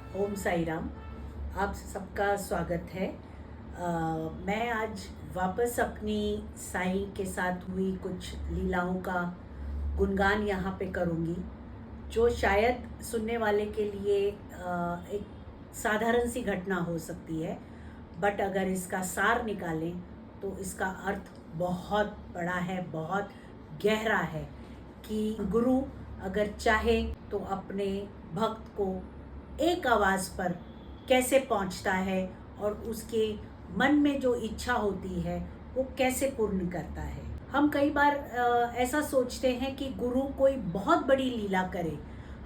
ओम साई राम। आप सबका स्वागत है। मैं आज वापस अपनी साईं के साथ हुई कुछ लीलाओं का गुणगान यहाँ पे करूँगी, जो शायद सुनने वाले के लिए एक साधारण सी घटना हो सकती है, बट अगर इसका सार निकालें तो इसका अर्थ बहुत बड़ा है, बहुत गहरा है कि गुरु अगर चाहे तो अपने भक्त को एक आवाज़ पर कैसे पहुंचता है और उसके मन में जो इच्छा होती है वो कैसे पूर्ण करता है। हम कई बार ऐसा सोचते हैं कि गुरु कोई बहुत बड़ी लीला करे,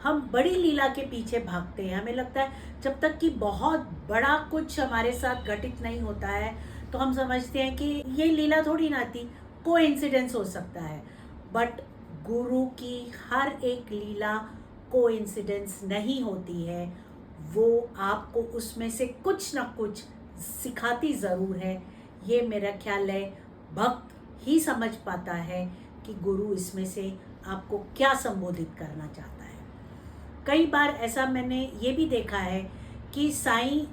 हम बड़ी लीला के पीछे भागते हैं। हमें लगता है जब तक कि बहुत बड़ा कुछ हमारे साथ घटित नहीं होता है तो हम समझते हैं कि ये लीला थोड़ी ना थी, कोइंसिडेंस हो सकता है। बट गुरु की हर एक लीला कोइंसिडेंस नहीं होती है, वो आपको उसमें से कुछ ना कुछ सिखाती ज़रूर है। ये मेरा ख्याल है भक्त ही समझ पाता है कि गुरु इसमें से आपको क्या संबोधित करना चाहता है। कई बार ऐसा मैंने ये भी देखा है कि साईं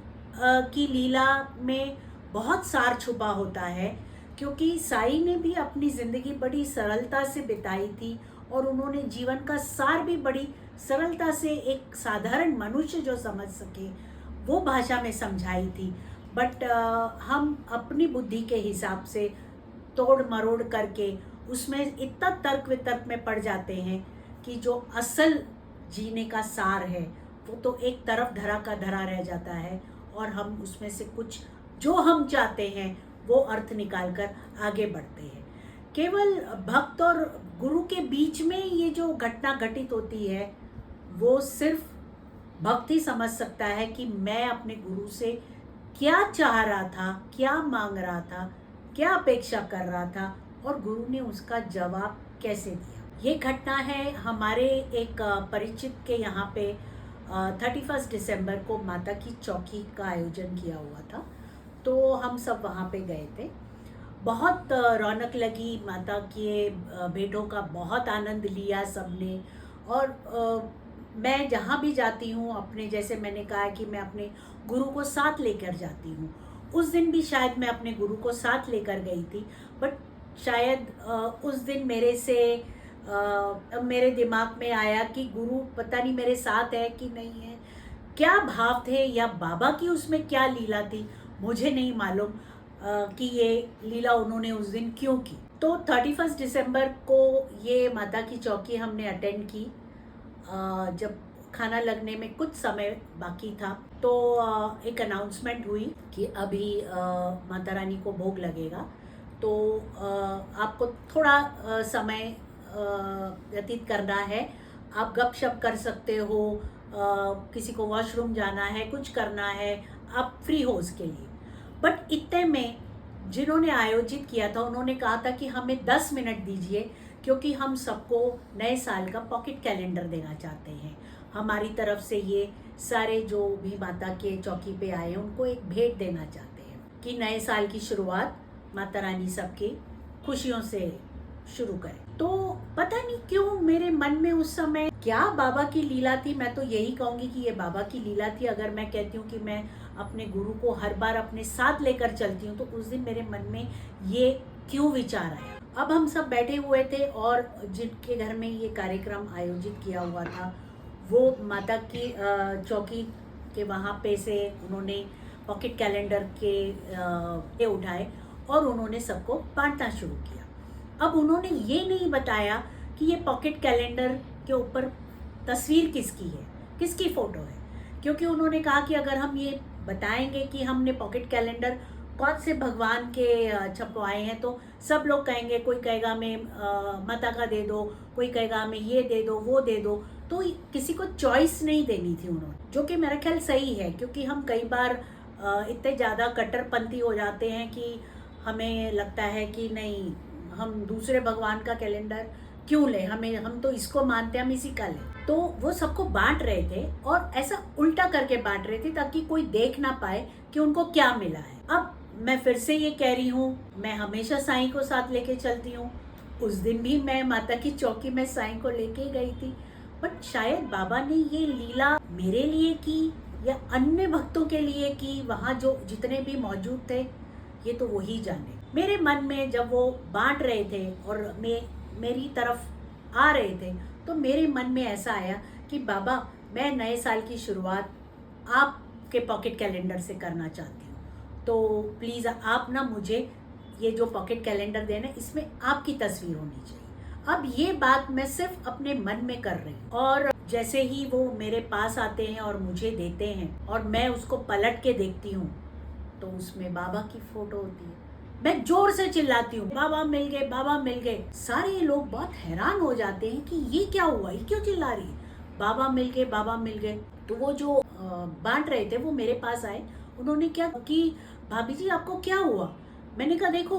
की लीला में बहुत सार छुपा होता है, क्योंकि साईं ने भी अपनी ज़िंदगी बड़ी सरलता से बिताई थी और उन्होंने जीवन का सार भी बड़ी सरलता से एक साधारण मनुष्य जो समझ सके वो भाषा में समझाई थी। बट हम अपनी बुद्धि के हिसाब से तोड़ मरोड़ करके उसमें इतना तर्क वितर्क में पड़ जाते हैं कि जो असल जीने का सार है वो तो एक तरफ धरा का धरा रह जाता है और हम उसमें से कुछ जो हम चाहते हैं वो अर्थ निकाल कर आगे बढ़ते हैं। केवल भक्त और गुरु के बीच में ये जो घटना घटित होती है वो सिर्फ भक्त ही समझ सकता है कि मैं अपने गुरु से क्या चाह रहा था, क्या मांग रहा था, क्या अपेक्षा कर रहा था और गुरु ने उसका जवाब कैसे दिया। ये घटना है हमारे एक परिचित के यहाँ पे 31 दिसंबर को माता की चौकी का आयोजन किया हुआ था, तो हम सब वहाँ पे गए थे। बहुत रौनक लगी, माता के भेंटों का बहुत आनंद लिया सबने। और मैं जहाँ भी जाती हूँ अपने, जैसे मैंने कहा कि मैं अपने गुरु को साथ लेकर जाती हूँ, उस दिन भी शायद मैं अपने गुरु को साथ लेकर गई थी। बट शायद उस दिन मेरे दिमाग में आया कि गुरु पता नहीं मेरे साथ है कि नहीं है, क्या भाव थे या बाबा की उसमें क्या लीला थी, मुझे नहीं मालूम कि ये लीला उन्होंने उस दिन क्यों की। तो 31 दिसंबर को ये माता की चौकी हमने अटेंड की। जब खाना लगने में कुछ समय बाकी था तो एक अनाउंसमेंट हुई कि अभी माता रानी को भोग लगेगा, तो आपको थोड़ा समय व्यतीत करना है, आप गपशप कर सकते हो, किसी को वॉशरूम जाना है, कुछ करना है, आप फ्री हो उसके लिए। बट इतने में जिन्होंने आयोजित किया था उन्होंने कहा था कि हमें 10 मिनट दीजिए, क्योंकि हम सबको नए साल का पॉकेट कैलेंडर देना चाहते हैं। हमारी तरफ से ये सारे जो भी माता के चौकी पे आए हैं उनको एक भेंट देना चाहते हैं कि नए साल की शुरुआत माता रानी सबकी खुशियों से शुरू करें। तो पता नहीं क्यों मेरे मन में उस समय क्या बाबा की लीला थी, मैं तो यही कहूँगी कि ये बाबा की लीला थी। अगर मैं कहती हूँ कि मैं अपने गुरु को हर बार अपने साथ लेकर चलती हूँ तो उस दिन मेरे मन में ये क्यों विचार आया। अब हम सब बैठे हुए थे और जिनके घर में ये कार्यक्रम आयोजित किया हुआ था वो माता की चौकी के वहाँ पे से उन्होंने पॉकेट कैलेंडर के उठाए और उन्होंने सबको बांटना शुरू किया। अब उन्होंने ये नहीं बताया कि ये पॉकेट कैलेंडर के ऊपर तस्वीर किसकी है, किसकी फ़ोटो है, क्योंकि उन्होंने कहा कि अगर हम ये बताएंगे कि हमने पॉकेट कैलेंडर कौन से भगवान के छपवाए हैं तो सब लोग कहेंगे, कोई कहेगा मैं माता का दे दो, कोई कहेगा मैं ये दे दो, वो दे दो। तो किसी को चॉइस नहीं देनी थी उन्होंने, जो कि मेरा ख्याल सही है, क्योंकि हम कई बार इतने ज़्यादा कट्टरपंथी हो जाते हैं कि हमें लगता है कि नहीं, हम दूसरे भगवान का कैलेंडर क्यों लें, हम तो इसको मानते हैं, हम इसी का लें। तो वो सबको बांट रहे थे और ऐसा उल्टा करके बांट रहे थे ताकि कोई देख ना पाए कि उनको क्या मिला है। अब मैं फिर से ये कह रही हूँ, मैं हमेशा साईं को साथ लेके चलती हूँ। उस दिन भी मैं माता की चौकी में साईं को लेके गई थी, बट शायद बाबा ने ये लीला मेरे लिए की, या अन्य भक्तों के लिए कि वहाँ जो जितने भी मौजूद थे, ये तो वही जाने। मेरे मन में जब वो बांट रहे थे और मेरी तरफ आ रहे थे, तो मेरे मन में ऐसा आया कि बाबा, मैं नए साल की शुरुआत आपके पॉकेट कैलेंडर से करना चाहती हूँ, तो प्लीज़ आप ना मुझे ये जो पॉकेट कैलेंडर देना, इसमें आपकी तस्वीर होनी चाहिए। अब ये बात मैं सिर्फ अपने मन में कर रही हूँ, और जैसे ही वो मेरे पास आते हैं और मुझे देते हैं और मैं उसको पलट के देखती हूँ, तो उसमें बाबा की फोटो होती है। मैं जोर से चिल्लाती हूँ, बाबा मिल गए, बाबा मिल गए। सारे लोग बहुत हैरान हो जाते हैं कि ये क्या हुआ, ये क्यों चिल्ला रही है, बाबा मिल गए, बाबा मिल गए। तो वो जो बांट रहे थे वो मेरे पास आए। उन्होंने क्या कि भाभी जी आपको क्या हुआ? मैंने कहा देखो,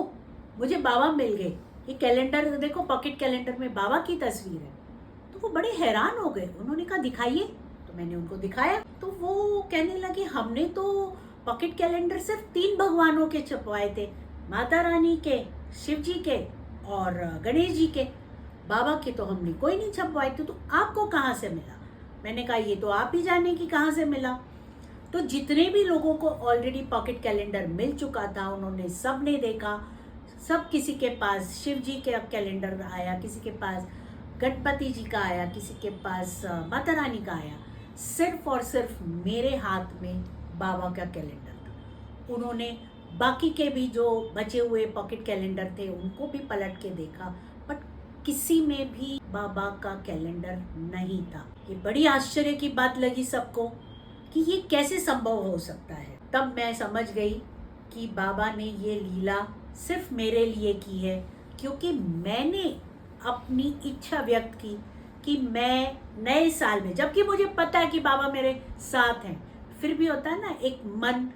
मुझे बाबा मिल गए, ये कैलेंडर देखो, पॉकेट कैलेंडर में बाबा की तस्वीर है। तो वो बड़े हैरान हो गए। उन्होंने कहा दिखाइए। तो मैंने उनको दिखाया, तो वो कहने लगे हमने तो पॉकेट कैलेंडर सिर्फ 3 भगवानों के छपवाए थे, माता रानी के, शिव जी के और गणेश जी के। बाबा के तो हमने कोई नहीं छपवाए थे, तो आपको कहाँ से मिला? मैंने कहा ये तो आप ही जाने कि कहाँ से मिला। तो जितने भी लोगों को ऑलरेडी पॉकेट कैलेंडर मिल चुका था, उन्होंने सब ने देखा। सब किसी के पास शिव जी का कैलेंडर आया, किसी के पास गणपति जी का आया, किसी के पास माता रानी का आया। सिर्फ और सिर्फ मेरे हाथ में बाबा का कैलेंडर था। उन्होंने बाकी के भी जो बचे हुए पॉकेट कैलेंडर थे उनको भी पलट के देखा, बट किसी में भी बाबा का कैलेंडर नहीं था। ये बड़ी आश्चर्य की बात लगी सबको कि ये कैसे संभव हो सकता है। तब मैं समझ गई कि बाबा ने ये लीला सिर्फ मेरे लिए की है, क्योंकि मैंने अपनी इच्छा व्यक्त की कि मैं नए साल में, जबकि मुझे पता है कि बाबा मेरे साथ हैं, फिर भी होता है ना, एक मन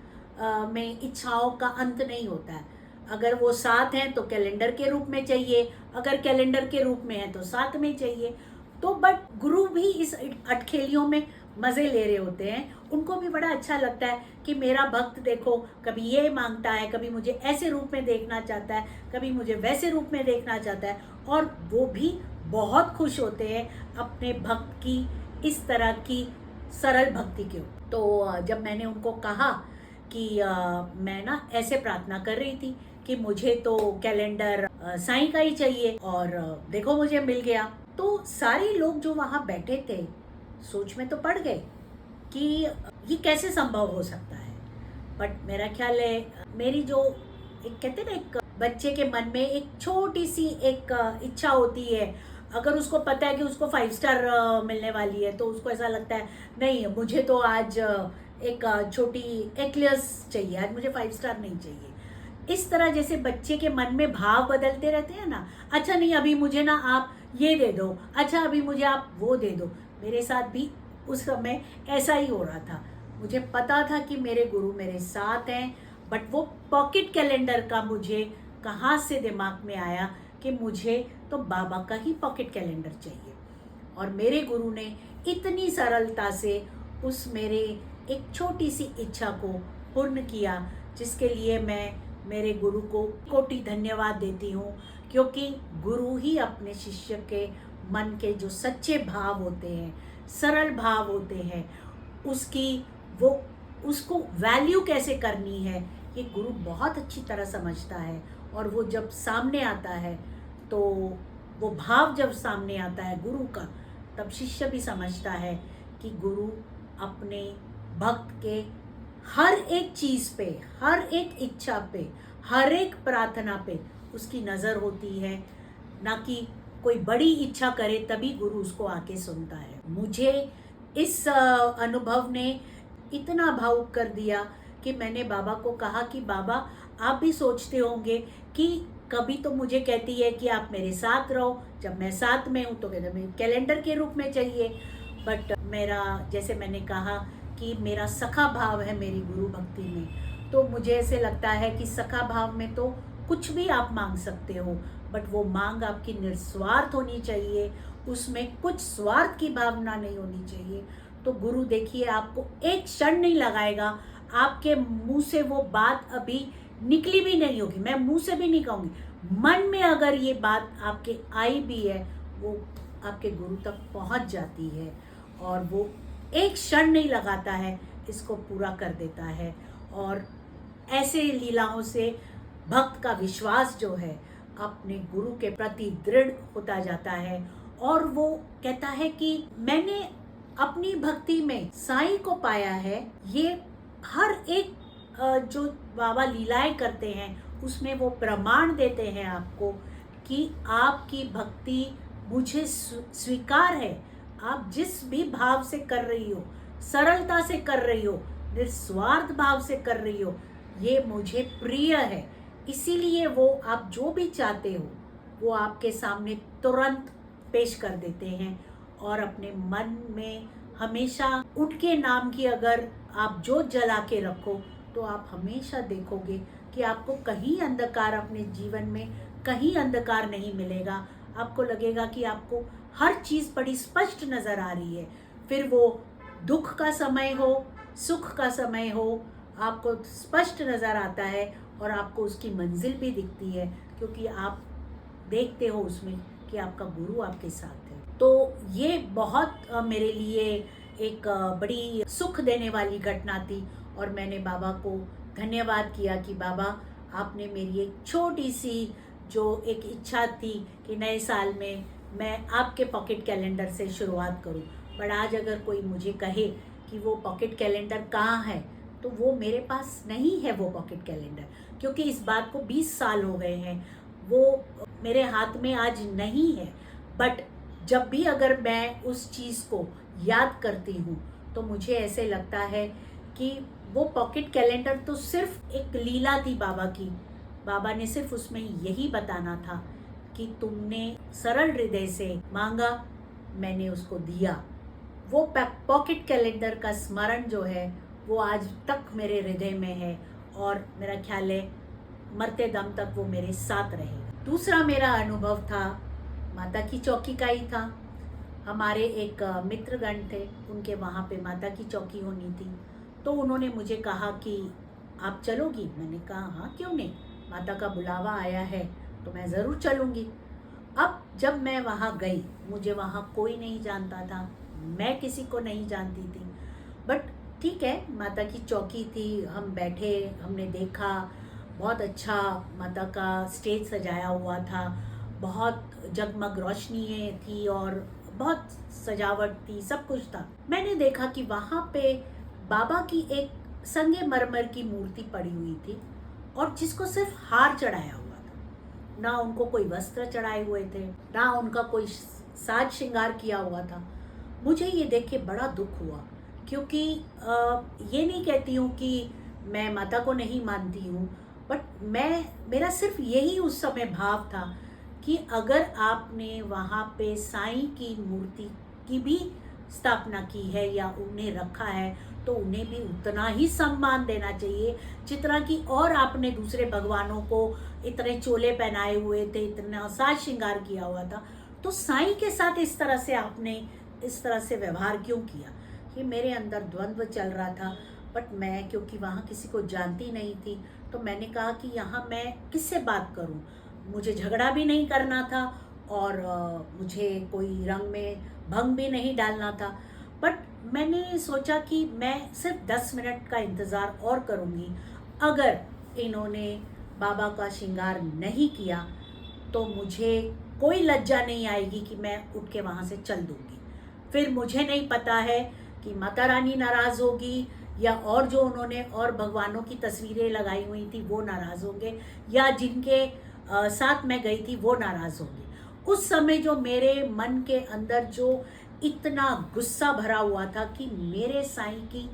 में इच्छाओं का अंत नहीं होता है। अगर वो साथ हैं तो कैलेंडर के रूप में चाहिए, अगर कैलेंडर के रूप में है तो साथ में चाहिए। तो बट गुरु भी इस अटखेलियों में मज़े ले रहे होते हैं। उनको भी बड़ा अच्छा लगता है कि मेरा भक्त देखो, कभी ये मांगता है, कभी मुझे ऐसे रूप में देखना चाहता है, कभी मुझे वैसे रूप में देखना चाहता है, और वो भी बहुत खुश होते हैं अपने भक्त की इस तरह की सरल भक्ति के। तो जब मैंने उनको कहा कि मैं ना ऐसे प्रार्थना कर रही थी कि मुझे तो कैलेंडर साईं का ही चाहिए, और देखो मुझे मिल गया, तो सारे लोग जो वहाँ बैठे थे सोच में तो पड़ गए कि ये कैसे संभव हो सकता है। बट मेरा ख्याल है, मेरी जो एक कहते हैं ना, एक बच्चे के मन में एक छोटी सी एक इच्छा होती है, अगर उसको पता है कि उसको 5 स्टार मिलने वाली है, तो उसको ऐसा लगता है नहीं, मुझे तो आज एक छोटी एक्लियर्स चाहिए, आज मुझे 5 स्टार नहीं चाहिए। इस तरह जैसे बच्चे के मन में भाव बदलते रहते हैं ना, अच्छा नहीं अभी मुझे ना आप ये दे दो, अच्छा अभी मुझे आप वो दे दो। मेरे साथ भी उस समय ऐसा ही हो रहा था। मुझे पता था कि मेरे गुरु मेरे साथ हैं, बट वो पॉकेट कैलेंडर का मुझे कहाँ से दिमाग में आया कि मुझे तो बाबा का ही पॉकेट कैलेंडर चाहिए। और मेरे गुरु ने इतनी सरलता से उस मेरे एक छोटी सी इच्छा को पूर्ण किया, जिसके लिए मैं मेरे गुरु को कोटि धन्यवाद देती हूँ, क्योंकि गुरु ही अपने शिष्य के मन के जो सच्चे भाव होते हैं, सरल भाव होते हैं, उसको वैल्यू कैसे करनी है, ये गुरु बहुत अच्छी तरह समझता है। और वो जब सामने आता है, तो वो भाव जब सामने आता है गुरु का, तब शिष्य भी समझता है कि गुरु अपने भक्त के हर एक चीज़ पे, हर एक इच्छा पे, हर एक प्रार्थना पे उसकी नज़र होती है। ना कि कोई बड़ी इच्छा करे तभी गुरु उसको आके सुनता है। मुझे इस अनुभव ने इतना भावुक कर दिया कि मैंने बाबा को कहा कि बाबा, आप भी सोचते होंगे कि कभी तो मुझे कहती है कि आप मेरे साथ रहो, जब मैं साथ में हूँ तो कहते मैं कैलेंडर के रूप में चाहिए। बट मेरा, जैसे मैंने कहा कि मेरा सखा भाव है मेरी गुरु भक्ति में, तो मुझे ऐसे लगता है कि सखा भाव में तो कुछ भी आप मांग सकते हो, बट वो मांग आपकी निस्वार्थ होनी चाहिए, उसमें कुछ स्वार्थ की भावना नहीं होनी चाहिए। तो गुरु देखिए आपको एक क्षण नहीं लगाएगा, आपके मुंह से वो बात अभी निकली भी नहीं होगी, मैं मुंह से भी नहीं कहूँगी, मन में अगर ये बात आपके आई भी है, वो आपके गुरु तक पहुँच जाती है, और वो एक क्षण नहीं लगाता है इसको पूरा कर देता है। और ऐसे लीलाओं से भक्त का विश्वास जो है अपने गुरु के प्रति दृढ़ होता जाता है, और वो कहता है कि मैंने अपनी भक्ति में साईं को पाया है। ये हर एक जो बाबा लीलाएं करते हैं उसमें वो प्रमाण देते हैं आपको कि आपकी भक्ति मुझे स्वीकार है। आप जिस भी भाव से कर रही हो, सरलता से कर रही हो, निस्वार्थ भाव से कर रही हो, ये मुझे प्रिय है। इसीलिए वो आप जो भी चाहते हो वो आपके सामने तुरंत पेश कर देते हैं। और अपने मन में हमेशा उनके नाम की अगर आप जोत जला के रखो तो आप हमेशा देखोगे कि आपको कहीं अंधकार, अपने जीवन में कहीं अंधकार नहीं मिलेगा। आपको लगेगा कि आपको हर चीज़ बड़ी स्पष्ट नज़र आ रही है। फिर वो दुख का समय हो, सुख का समय हो, आपको स्पष्ट नज़र आता है और आपको उसकी मंजिल भी दिखती है, क्योंकि आप देखते हो उसमें कि आपका गुरु आपके साथ है। तो ये बहुत मेरे लिए एक बड़ी सुख देने वाली घटना थी। और मैंने बाबा को धन्यवाद किया कि बाबा आपने मेरी एक छोटी सी जो एक इच्छा थी कि नए साल में मैं आपके पॉकेट कैलेंडर से शुरुआत करूं। बट आज अगर कोई मुझे कहे कि वो पॉकेट कैलेंडर कहाँ है, तो वो मेरे पास नहीं है वो पॉकेट कैलेंडर, क्योंकि इस बात को 20 साल हो गए हैं, वो मेरे हाथ में आज नहीं है। बट जब भी अगर मैं उस चीज़ को याद करती हूँ तो मुझे ऐसे लगता है कि वो पॉकेट कैलेंडर तो सिर्फ एक लीला थी बाबा की। बाबा ने सिर्फ उसमें यही बताना था कि तुमने सरल हृदय से मांगा, मैंने उसको दिया। वो पॉकेट कैलेंडर का स्मरण जो है वो आज तक मेरे हृदय में है, और मेरा ख्याल है मरते दम तक वो मेरे साथ रहेगा। दूसरा मेरा अनुभव था माता की चौकी का ही था। हमारे एक मित्रगण थे, उनके वहाँ पे माता की चौकी होनी थी, तो उन्होंने मुझे कहा कि आप चलोगी? मैंने कहा हाँ, क्यों नहीं, माता का बुलावा आया है तो मैं ज़रूर चलूँगी। अब जब मैं वहाँ गई, मुझे वहाँ कोई नहीं जानता था, मैं किसी को नहीं जानती थी। बट ठीक है, माता की चौकी थी, हम बैठे, हमने देखा बहुत अच्छा माता का स्टेज सजाया हुआ था, बहुत जगमग रोशनी थी और बहुत सजावट थी, सब कुछ था। मैंने देखा कि वहाँ पे बाबा की एक संगमरमर की मूर्ति पड़ी हुई थी, और जिसको सिर्फ हार चढ़ाया हुआ था, ना उनको कोई वस्त्र चढ़ाए हुए थे, ना उनका कोई साज श्रृंगार किया हुआ था। मुझे ये देख के बड़ा दुख हुआ, क्योंकि ये नहीं कहती हूँ कि मैं माता को नहीं मानती हूँ, बट मेरा सिर्फ यही उस समय भाव था कि अगर आपने वहाँ पे साईं की मूर्ति की भी स्थापना की है या उन्हें रखा है, तो उन्हें भी उतना ही सम्मान देना चाहिए जितना कि और आपने दूसरे भगवानों को इतने चोले पहनाए हुए थे, इतना साज श्रृंगार किया हुआ था, तो साईं के साथ इस तरह से आपने इस तरह से व्यवहार क्यों किया? ये मेरे अंदर द्वंद्व चल रहा था। बट मैं क्योंकि वहाँ किसी को जानती नहीं थी, तो मैंने कहा कि यहाँ मैं किससे बात करूँ, मुझे झगड़ा भी नहीं करना था और मुझे कोई रंग में भंग भी नहीं डालना था। बट मैंने सोचा कि मैं सिर्फ 10 मिनट का इंतज़ार और करूँगी। अगर इन्होंने बाबा का श्रृंगार नहीं किया तो मुझे कोई लज्जा नहीं आएगी कि मैं उठ के वहाँ से चल दूँगी। फिर मुझे नहीं पता है कि माता रानी नाराज़ होगी, या और जो उन्होंने और भगवानों की तस्वीरें लगाई हुई थी वो नाराज़ होंगे, या जिनके साथ मैं गई थी वो नाराज़ होंगे। उस समय जो मेरे मन के अंदर जो इतना गुस्सा भरा हुआ था कि मेरे साईं की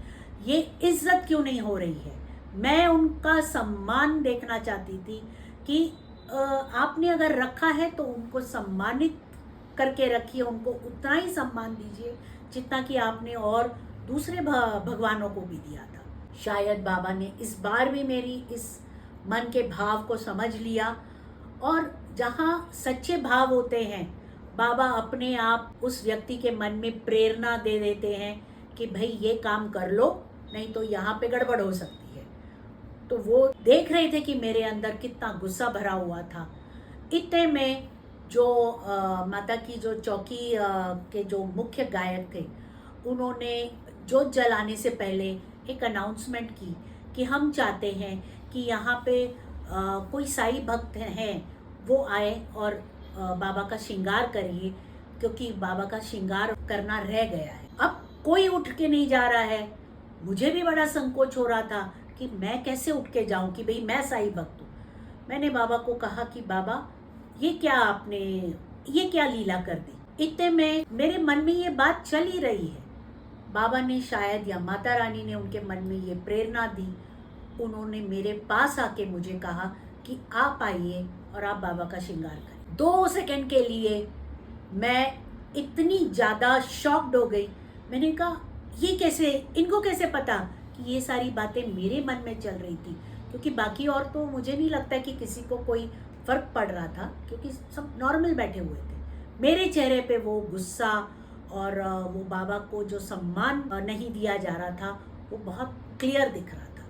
ये इज्जत क्यों नहीं हो रही है, मैं उनका सम्मान देखना चाहती थी कि आपने अगर रखा है तो उनको सम्मानित करके रखिए, उनको उतना ही सम्मान दीजिए जितना कि आपने और दूसरे भगवानों को भी दिया था। शायद बाबा ने इस बार भी मेरी इस मन के भाव को समझ लिया, और जहाँ सच्चे भाव होते हैं बाबा अपने आप उस व्यक्ति के मन में प्रेरणा दे देते हैं कि भाई ये काम कर लो, नहीं तो यहाँ पे गड़बड़ हो सकती है। तो वो देख रहे थे कि मेरे अंदर कितना गुस्सा भरा हुआ था। इतने में जो माता की जो चौकी के जो मुख्य गायक थे, उन्होंने जोत जलाने से पहले एक अनाउंसमेंट की कि हम चाहते हैं कि यहाँ पे कोई साईं भक्त हैं वो आए और बाबा का श्रृंगार करिए, क्योंकि बाबा का श्रृंगार करना रह गया है। अब कोई उठ के नहीं जा रहा है। मुझे भी बड़ा संकोच हो रहा था कि मैं कैसे उठ के जाऊं कि भाई मैं साईं भक्त हूँ। मैंने बाबा को कहा कि बाबा ये क्या आपने ये क्या लीला कर दी। इतने में मेरे मन में ये बात चल ही रही है। बाबा ने शायद या माता रानी ने उनके मन में ये प्रेरणा दी। उन्होंने मेरे पास आके मुझे कहा कि आप आइए और आप बाबा का श्रृंगार करें। 2 सेकंड के लिए मैं इतनी ज़्यादा शॉक्ड हो गई। मैंने कहा ये कैसे, इनको कैसे पता कि ये सारी बातें मेरे मन में चल रही थी, क्योंकि बाकी और तो मुझे नहीं लगता कि किसी को कोई फ़र्क पड़ रहा था, क्योंकि सब नॉर्मल बैठे हुए थे। मेरे चेहरे पे वो गुस्सा और वो बाबा को जो सम्मान नहीं दिया जा रहा था वो बहुत क्लियर दिख रहा था।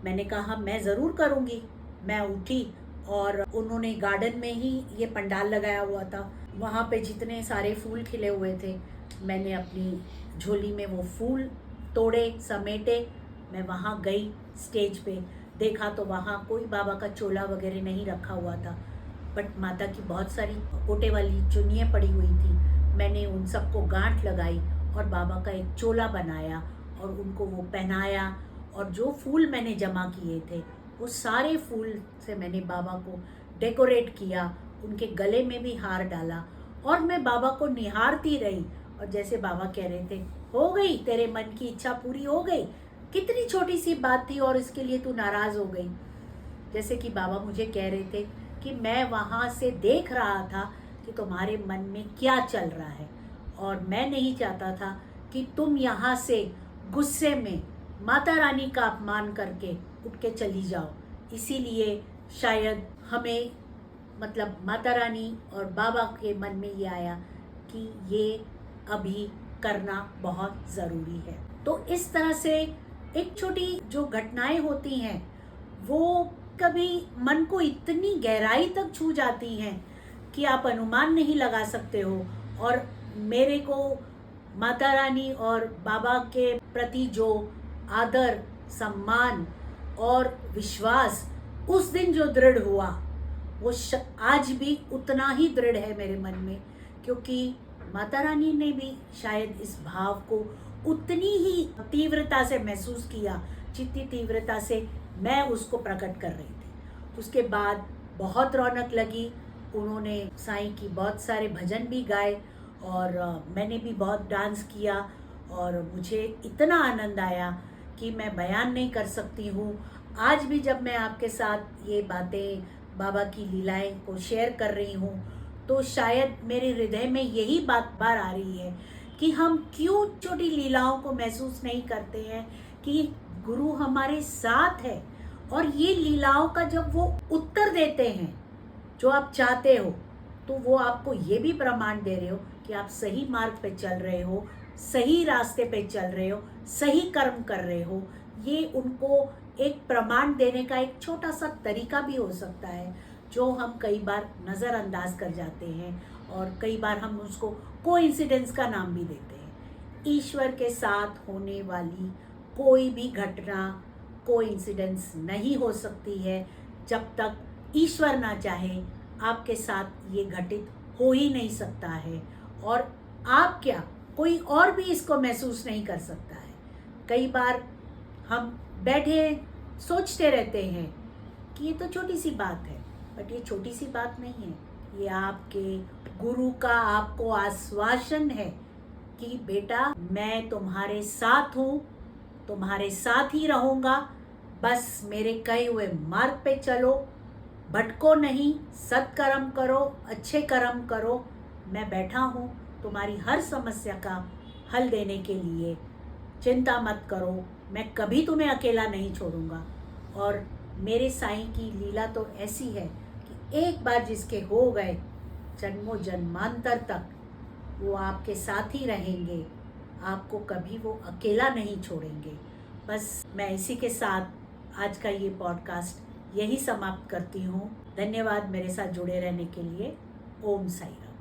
मैंने कहा मैं ज़रूर करूँगी। मैं उठी और उन्होंने गार्डन में ही ये पंडाल लगाया हुआ था, वहाँ पे जितने सारे फूल खिले हुए थे, मैंने अपनी झोली में वो फूल तोड़े, समेटे। मैं वहाँ गई स्टेज पे, देखा तो वहाँ कोई बाबा का चोला वगैरह नहीं रखा हुआ था, बट माता की बहुत सारी गोटे वाली चुन्नियाँ पड़ी हुई थी। मैंने उन सबको गांठ लगाई और बाबा का एक चोला बनाया और उनको वो पहनाया। और जो फूल मैंने जमा किए थे वो सारे फूल से मैंने बाबा को डेकोरेट किया, उनके गले में भी हार डाला और मैं बाबा को निहारती रही। और जैसे बाबा कह रहे थे, हो गई तेरे मन की इच्छा पूरी हो गई, कितनी छोटी सी बात थी और इसके लिए तू नाराज़ हो गई। जैसे कि बाबा मुझे कह रहे थे कि मैं वहाँ से देख रहा था कि तुम्हारे मन में क्या चल रहा है, और मैं नहीं चाहता था कि तुम यहाँ से गुस्से में माता रानी का अपमान करके उठ के चली जाओ। इसीलिए शायद हमें, मतलब माता रानी और बाबा के मन में ये आया कि ये अभी करना बहुत ज़रूरी है। तो इस तरह से एक छोटी जो घटनाएं होती हैं वो कभी मन को इतनी गहराई तक छू जाती हैं कि आप अनुमान नहीं लगा सकते हो। और मेरे को माता रानी और बाबा के प्रति जो आदर, सम्मान और विश्वास उस दिन जो दृढ़ हुआ वो आज भी उतना ही दृढ़ है मेरे मन में, क्योंकि माता रानी ने भी शायद इस भाव को उतनी ही तीव्रता से महसूस किया जितनी तीव्रता से मैं उसको प्रकट कर रही थी। उसके बाद बहुत रौनक लगी। उन्होंने साईं की बहुत सारे भजन भी गाए और मैंने भी बहुत डांस किया और मुझे इतना आनंद आया कि मैं बयान नहीं कर सकती हूँ। आज भी जब मैं आपके साथ ये बातें, बाबा की लीलाएं को शेयर कर रही हूँ, तो शायद मेरे हृदय में यही बात बार आ रही है कि हम क्यों छोटी लीलाओं को महसूस नहीं करते हैं कि गुरु हमारे साथ है। और ये लीलाओं का जब वो उत्तर देते हैं जो आप चाहते हो, तो वो आपको ये भी प्रमाण दे रहे हो कि आप सही मार्ग पे चल रहे हो, सही रास्ते पे चल रहे हो, सही कर्म कर रहे हो। ये उनको एक प्रमाण देने का एक छोटा सा तरीका भी हो सकता है, जो हम कई बार नज़रअंदाज कर जाते हैं और कई बार हम उसको कोइंसिडेंस का नाम भी देते हैं। ईश्वर के साथ होने वाली कोई भी घटना कोइंसिडेंस नहीं हो सकती है। जब तक ईश्वर ना चाहे आपके साथ ये घटित हो ही नहीं सकता है, और आप क्या, कोई और भी इसको महसूस नहीं कर सकता है। कई बार हम बैठे सोचते रहते हैं कि ये तो छोटी सी बात है, बट ये छोटी सी बात नहीं है। ये आपके गुरु का आपको आश्वासन है कि बेटा मैं तुम्हारे साथ हूँ, तुम्हारे साथ ही रहूँगा, बस मेरे कहे हुए मार्ग पे चलो, भटको नहीं, सत्कर्म करो, अच्छे कर्म करो। मैं बैठा हूँ तुम्हारी हर समस्या का हल देने के लिए, चिंता मत करो, मैं कभी तुम्हें अकेला नहीं छोड़ूंगा। और मेरे साईं की लीला तो ऐसी है कि एक बार जिसके हो गए, जन्मों जन्मांतर तक वो आपके साथ ही रहेंगे, आपको कभी वो अकेला नहीं छोड़ेंगे। बस मैं इसी के साथ आज का ये पॉडकास्ट यही समाप्त करती हूँ। धन्यवाद मेरे साथ जुड़े रहने के लिए। ओम साई राम।